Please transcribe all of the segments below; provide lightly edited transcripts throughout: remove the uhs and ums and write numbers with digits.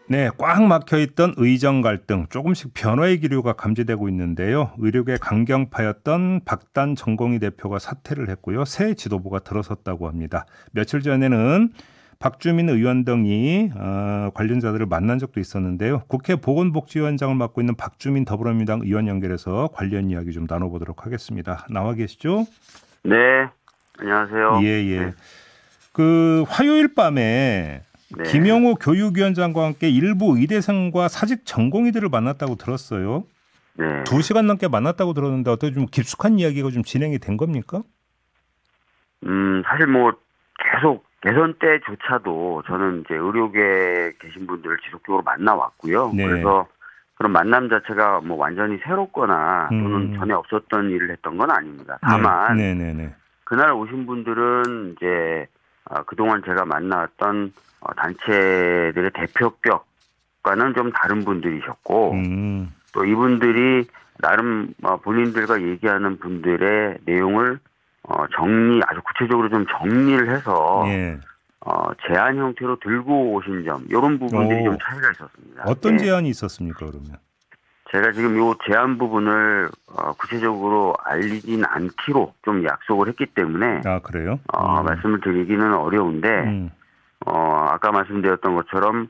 네, 꽉 막혀있던 의정 갈등 조금씩 변화의 기류가 감지되고 있는데요. 의료계 강경파였던 박단 전공의 대표가 사퇴를 했고요. 새 지도부가 들어섰다고 합니다. 며칠 전에는 박주민 의원 등이 관련자들을 만난 적도 있었는데요. 국회 보건복지위원장을 맡고 있는 박주민 더불어민주당 의원 연결해서 관련 이야기 좀 나눠보도록 하겠습니다. 나와 계시죠? 네, 안녕하세요. 예. 네. 그 화요일 밤에 네. 김영호 교육위원장과 함께 일부 의대생과 사직 전공의들을 만났다고 들었어요. 네. 2시간 넘게 만났다고 들었는데 어떻게 좀 깊숙한 이야기가 좀 진행이 된 겁니까? 사실 뭐 계속 대선 때조차도 저는 이제 의료계에 계신 분들을 지속적으로 만나왔고요. 네. 그래서 그런 만남 자체가 뭐 완전히 새롭거나 또는 전에 없었던 일을 했던 건 아닙니다. 다만 네. 그날 오신 분들은 이제 그동안 제가 만나왔던 단체들의 대표격과는 좀 다른 분들이셨고 또 이분들이 나름 본인들과 얘기하는 분들의 내용을 아주 구체적으로 좀 정리를 해서 예. 제안 형태로 들고 오신 점 이런 부분들이 좀 차이가 있었습니다. 어떤 제안이 있었습니까, 그러면? 제가 지금 이 제안 부분을 구체적으로 알리진 않기로 좀 약속을 했기 때문에 그래요? 말씀을 드리기는 어려운데 아까 말씀드렸던 것처럼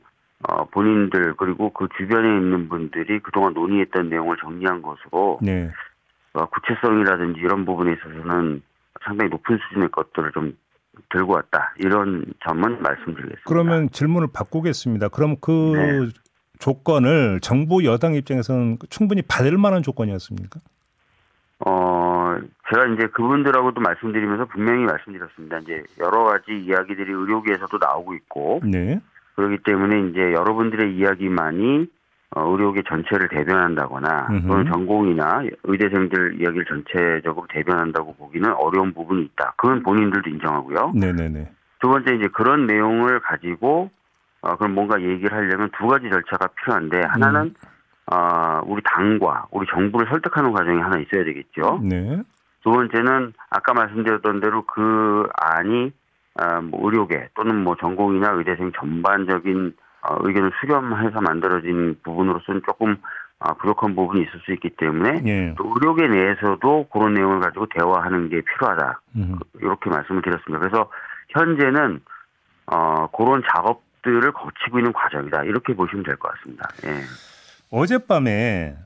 본인들 그리고 그 주변에 있는 분들이 그동안 논의했던 내용을 정리한 것으로 네. 구체성이라든지 이런 부분에 있어서는 상당히 높은 수준의 것들을 좀 들고 왔다. 이런 점은 말씀드리겠습니다. 그러면 질문을 바꾸겠습니다. 그럼 그 조건을 정부 여당 입장에서는 충분히 받을 만한 조건이었습니까? 제가 이제 그분들하고도 말씀드리면서 분명히 말씀드렸습니다. 이제 여러 가지 이야기들이 의료계에서도 나오고 있고, 네. 그렇기 때문에 이제 여러분들의 이야기만이 의료계 전체를 대변한다거나 또는 전공이나 의대생들 이야기를 전체적으로 대변한다고 보기는 어려운 부분이 있다. 그건 본인들도 인정하고요. 네네네. 두 번째 이제 그런 내용을 가지고 그럼 뭔가 얘기를 하려면 두 가지 절차가 필요한데 하나는 우리 당과 우리 정부를 설득하는 과정이 하나 있어야 되겠죠. 네. 두 번째는 아까 말씀드렸던 대로 그 안이 뭐 의료계 또는 뭐 전공이나 의대생 전반적인 의견을 수렴해서 만들어진 부분으로서는 조금 부족한 부분이 있을 수 있기 때문에 또 의료계 내에서도 그런 내용을 가지고 대화하는 게 필요하다. 이렇게 말씀을 드렸습니다. 그래서 현재는 그런 작업들을 거치고 있는 과정이다. 이렇게 보시면 될 것 같습니다. 예. 어젯밤에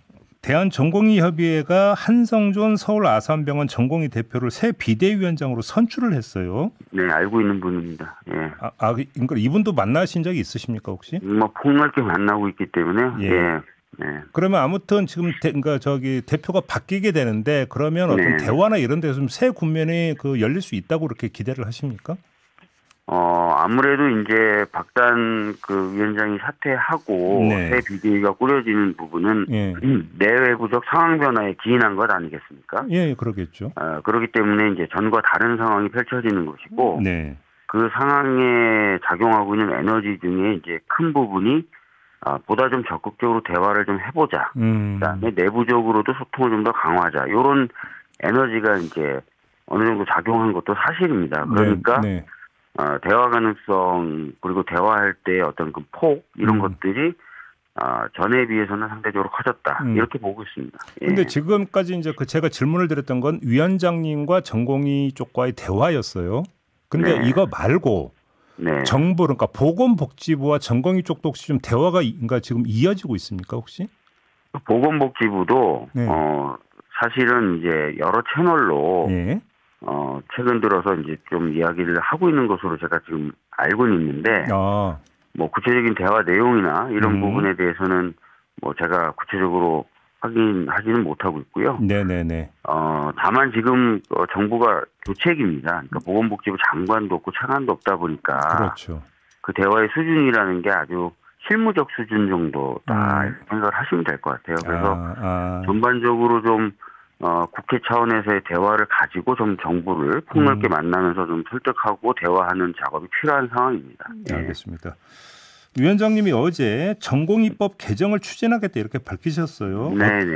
대한전공의협의회가 한성존 서울 아산병원 전공의 대표를 새 비대위원장으로 선출을 했어요. 네, 알고 있는 분입니다. 예. 그러니까 이분도 만나신 적이 있으십니까 혹시? 뭐 폭넓게 만나고 있기 때문에. 예. 네. 그러면 아무튼 지금 대표가 바뀌게 되는데 그러면 어떤 대화나 이런 데서 좀 새 국면이 열릴 수 있다고 그렇게 기대를 하십니까? 아무래도 이제 박단 그 위원장이 사퇴하고 새 비대위가 꾸려지는 부분은 내외부적 상황 변화에 기인한 것 아니겠습니까? 예, 그러겠죠. 그렇기 때문에 이제 전과 다른 상황이 펼쳐지는 것이고 그 상황에 작용하고 있는 에너지 중에 이제 큰 부분이 보다 좀 적극적으로 대화를 좀 해보자. 그다음에 내부적으로도 소통을 좀 더 강화하자. 이런 에너지가 이제 어느 정도 작용한 것도 사실입니다. 그러니까 대화 가능성 그리고 대화할 때 어떤 그 폭 이런 것들이 전에 비해서는 상대적으로 커졌다 이렇게 보고 있습니다. 그런데 지금까지 이제 제가 질문을 드렸던 건 위원장님과 전공의 쪽과의 대화였어요. 근데 이거 말고 정부 그러니까 보건복지부와 전공의 쪽도 혹시 좀 대화가 지금 이어지고 있습니까 혹시? 보건복지부도 사실은 이제 여러 채널로 최근 들어서 이제 좀 이야기를 하고 있는 것으로 제가 지금 알고는 있는데, 뭐 구체적인 대화 내용이나 이런 부분에 대해서는 뭐 제가 구체적으로 확인하지는 못하고 있고요. 네네네. 다만 지금 정부가 교체기입니다. 그러니까 보건복지부 장관도 없고 차관도 없다 보니까 그렇죠. 그 대화의 수준이라는 게 아주 실무적 수준 정도다 생각을 하시면 될 것 같아요. 그래서 전반적으로 좀 국회 차원에서의 대화를 가지고 좀 정부를 폭넓게 만나면서 좀 설득하고 대화하는 작업이 필요한 상황입니다. 알겠습니다. 위원장님이 어제 전공의법 개정을 추진하겠다 이렇게 밝히셨어요.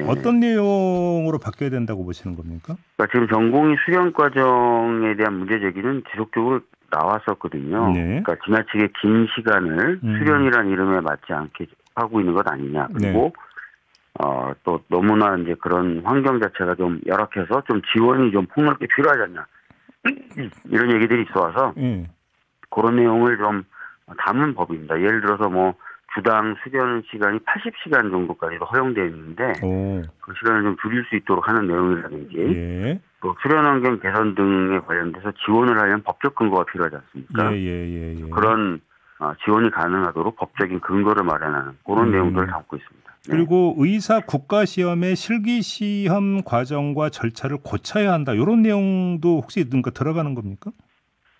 어떤 내용으로 바뀌어야 된다고 보시는 겁니까? 그러니까 지금 전공의 수련 과정에 대한 문제 제기는 지속적으로 나왔었거든요. 네. 그러니까 지나치게 긴 시간을 수련이라는 이름에 맞지 않게 하고 있는 것 아니냐. 그리고 네. 또 너무나 이제 그런 환경 자체가 좀 열악해서 좀 지원이 좀 폭넓게 필요하지 않냐. 이런 얘기들이 있어와서 그런 내용을 좀 담은 법입니다. 예를 들어서 뭐 주당 수련 시간이 80시간 정도까지도 허용되어 있는데 그 시간을 좀 줄일 수 있도록 하는 내용이라든지 예. 또 수련 환경 개선 등에 관련돼서 지원을 하려면 법적 근거가 필요하지 않습니까? 예. 그런 지원이 가능하도록 법적인 근거를 마련하는 그런 내용들을 담고 있습니다. 네. 그리고 의사 국가시험의 실기시험 과정과 절차를 고쳐야 한다. 이런 내용도 혹시 들어가는 겁니까?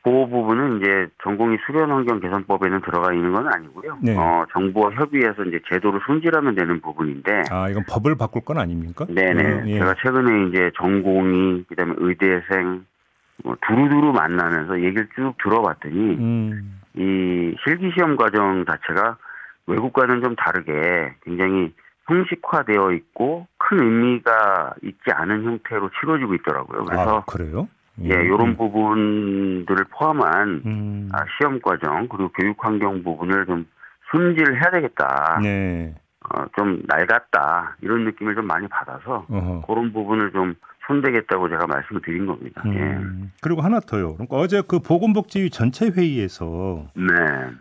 그 부분은 이제 전공의 수련 환경 개선법에는 들어가 있는 건 아니고요. 네. 정부와 협의해서 이제 제도를 손질하면 되는 부분인데. 이건 법을 바꿀 건 아닙니까? 네네. 예. 제가 최근에 이제 전공의 그다음에 의대생 두루두루 만나면서 얘기를 쭉 들어봤더니 이 실기시험 과정 자체가 외국과는 좀 다르게 굉장히 형식화되어 있고 큰 의미가 있지 않은 형태로 치러지고 있더라고요. 그래서 그래요? 이런 부분들을 포함한 시험 과정 그리고 교육 환경 부분을 좀 손질을 해야 되겠다. 네. 좀 낡았다 이런 느낌을 좀 많이 받아서 그런 부분을 좀 손대겠다고 제가 말씀을 드린 겁니다. 예. 그리고 하나 더요. 그러니까 어제 그 보건복지위 전체 회의에서 네.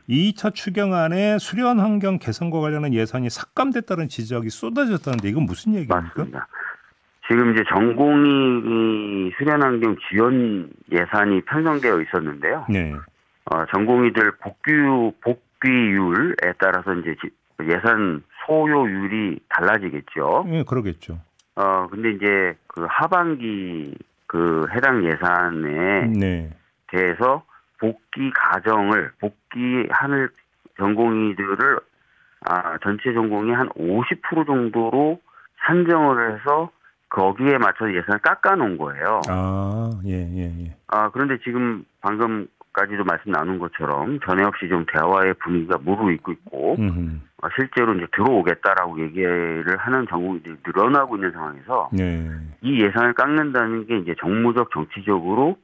2차 추경안에 수련 환경 개선과 관련한 예산이 삭감됐다는 지적이 쏟아졌다는데 이건 무슨 얘기입니까? 맞습니다. 지금 이제 전공의 수련 환경 지원 예산이 편성되어 있었는데요. 네. 전공의들 복귀율에 따라서 이제 예산 소요율이 달라지겠죠. 네, 그러겠죠. 근데 이제 그 하반기 그 해당 예산에 네. 대해서 복귀하는 전공의들을 전체 전공이 한 50% 정도로 산정을 해서 거기에 맞춰서 예산을 깎아놓은 거예요. 예. 그런데 지금 방금까지도 말씀 나눈 것처럼 전에 없이 좀 대화의 분위기가 무르익고 있고, 실제로 이제 들어오겠다라고 얘기를 하는 전공의들이 늘어나고 있는 상황에서, 네. 이 예산을 깎는다는 게 이제 정무적, 정치적으로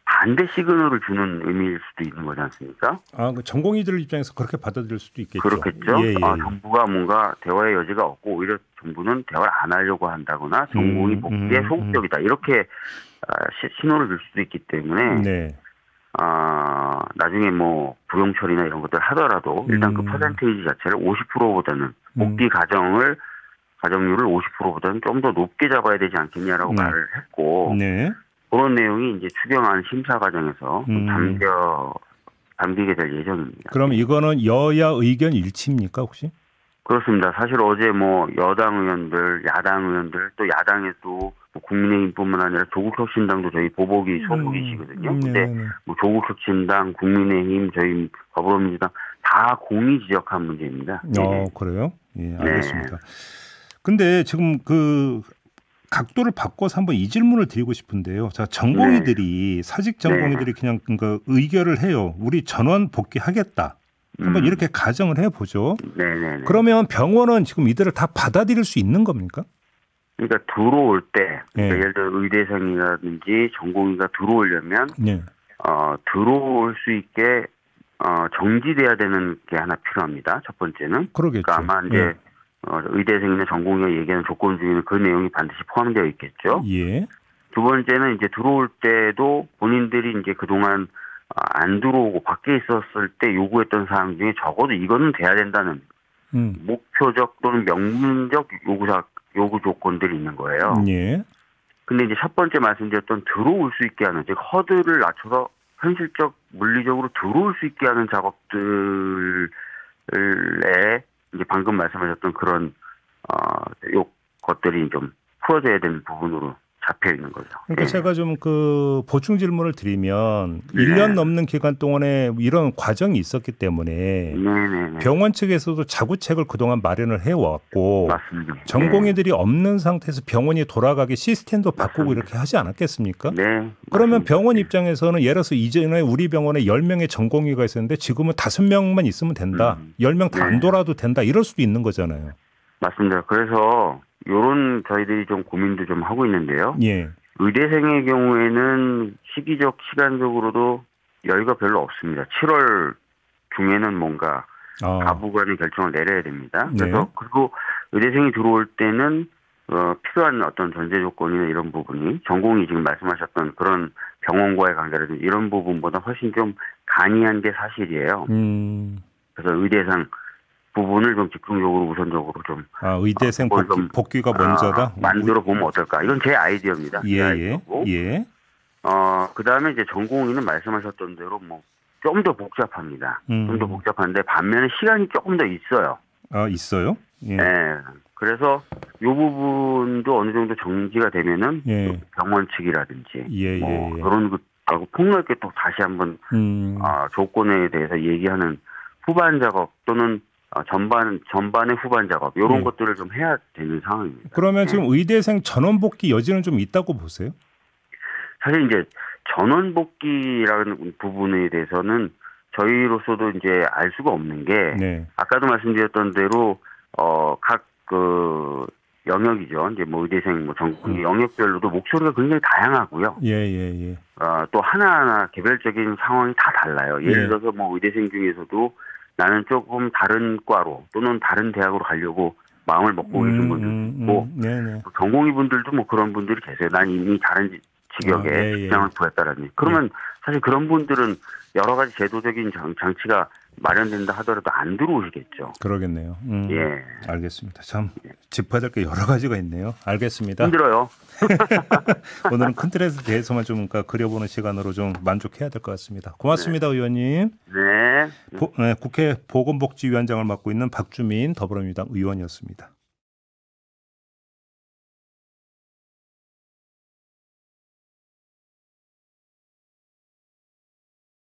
반대 시그널을 주는 의미일 수도 있는 거지 않습니까? 그 전공의들 입장에서 그렇게 받아들일 수도 있겠죠. 그렇겠죠. 예. 정부가 뭔가 대화의 여지가 없고 오히려 정부는 대화를 안 하려고 한다거나 전공의 복귀에 소극적이다. 이렇게 신호를 줄 수도 있기 때문에 네. 나중에 뭐 부용 처리나 이런 것들 하더라도 일단 그 퍼센테이지 자체를 50%보다는 복귀 가정률을 50%보다는 좀 더 높게 잡아야 되지 않겠냐라고 말을 했고 네. 그런 내용이 이제 추경안 심사 과정에서 담기게 될 예정입니다. 그럼 이거는 여야 의견 일치입니까 혹시? 그렇습니다. 사실 어제 뭐 여당 의원들, 야당 의원들 또 야당에도 뭐 국민의힘뿐만 아니라 조국혁신당도 저희 보복이 소속이시거든요. 근데 뭐 조국혁신당, 국민의힘, 저희 더불어민주당 다 공히 지적한 문제입니다. 네. 그래요? 예, 알겠습니다. 네. 근데 지금 그 각도를 바꿔서 한번 이 질문을 드리고 싶은데요. 자, 전공의들이 네. 사직 전공의들이 네. 그냥 그 의결을 해요. 우리 전원 복귀하겠다. 한번 이렇게 가정을 해보죠. 네네. 그러면 병원은 지금 이들을 다 받아들일 수 있는 겁니까? 그러니까 들어올 때, 그러니까 예를 들어 의대생이라든지 전공의가 들어오려면 들어올 수 있게 정지돼야 되는 게 하나 필요합니다. 첫 번째는. 그러겠죠. 그러니까 아마 이제 의대생이나 전공의가 얘기하는 조건 중에는 그 내용이 반드시 포함되어 있겠죠. 예. 두 번째는 이제 들어올 때도 본인들이 이제 그동안 안 들어오고 밖에 있었을 때 요구했던 사항 중에 적어도 이거는 돼야 된다는 목표적 또는 명문적 요구 조건들이 있는 거예요. 예. 근데 이제 첫 번째 말씀드렸던 들어올 수 있게 하는, 즉 허들을 낮춰서 현실적 물리적으로 들어올 수 있게 하는 작업들에 이제 방금 말씀하셨던 그런 것들이 좀 풀어져야 되는 부분으로 잡혀 있는 거죠. 그러니까 제가 좀 그 보충 질문을 드리면 1년 넘는 기간 동안에 이런 과정이 있었기 때문에 병원 측에서도 자구책을 그동안 마련을 해왔고 맞습니다. 전공의들이 없는 상태에서 병원이 돌아가게 시스템도 바꾸고 이렇게 하지 않았겠습니까? 네. 그러면 병원 입장에서는 예를 들어서 이전에 우리 병원에 10명의 전공의가 있었는데 지금은 5명만 있으면 된다. 10명 다 안 돌아도 된다. 이럴 수도 있는 거잖아요. 맞습니다. 그래서 요런 저희들이 좀 고민도 좀 하고 있는데요. 예. 의대생의 경우에는 시간적으로도 여유가 별로 없습니다. 7월 중에는 뭔가 가부간의 결정을 내려야 됩니다. 그래서 네. 그리고 의대생이 들어올 때는 필요한 어떤 전제 조건이나 이런 부분이 전공이 지금 말씀하셨던 그런 병원과의 관계라든지 이런 부분보다 훨씬 좀 간이한 게 사실이에요. 그래서 의대생 부분을 좀 집중적으로 우선적으로 좀 의대생 복귀가 먼저다 만들어 보면 어떨까? 이건 제 아이디어입니다. 예, 아이디어고. 예. 그다음에 이제 전공의는 말씀하셨던 대로 뭐 좀 더 복잡합니다. 좀 더 복잡한데 반면에 시간이 조금 더 있어요. 있어요? 예. 네. 그래서 이 부분도 어느 정도 정지가 되면은 예. 병원 측이라든지 예. 그런 것하고 폭넓게 또 다시 한번 조건에 대해서 얘기하는 후반 작업 또는 전반의 후반 작업 이런 것들을 좀 해야 되는 상황입니다. 그러면 지금 의대생 전원 복귀 여지는 좀 있다고 보세요? 사실 이제 전원 복귀라는 부분에 대해서는 저희로서도 이제 알 수가 없는 게 네. 아까도 말씀드렸던 대로 각 그 영역이죠. 이제 뭐 의대생 뭐 전공의 영역별로도 목소리가 굉장히 다양하고요. 예. 또 하나하나 개별적인 상황이 다 달라요. 예를 들어서 뭐 의대생 중에서도 나는 조금 다른 과로 또는 다른 대학으로 가려고 마음을 먹고 계신 분들도 있고 전공의 분들도 뭐 그런 분들이 계세요. 난 이미 다른 직역에 직장을 구했다라니. 그러면 사실 그런 분들은 여러 가지 제도적인 장치가 마련된다 하더라도 안 들어오시겠죠. 그러겠네요. 예. 알겠습니다. 참 짚어야 될 게 여러 가지가 있네요. 알겠습니다. 힘들어요. 오늘은 큰 틀에 대해서만 좀 그려보는 시간으로 좀 만족해야 될 것 같습니다. 고맙습니다, 네. 의원님. 네. 국회 보건복지위원장을 맡고 있는 박주민 더불어민주당 의원이었습니다.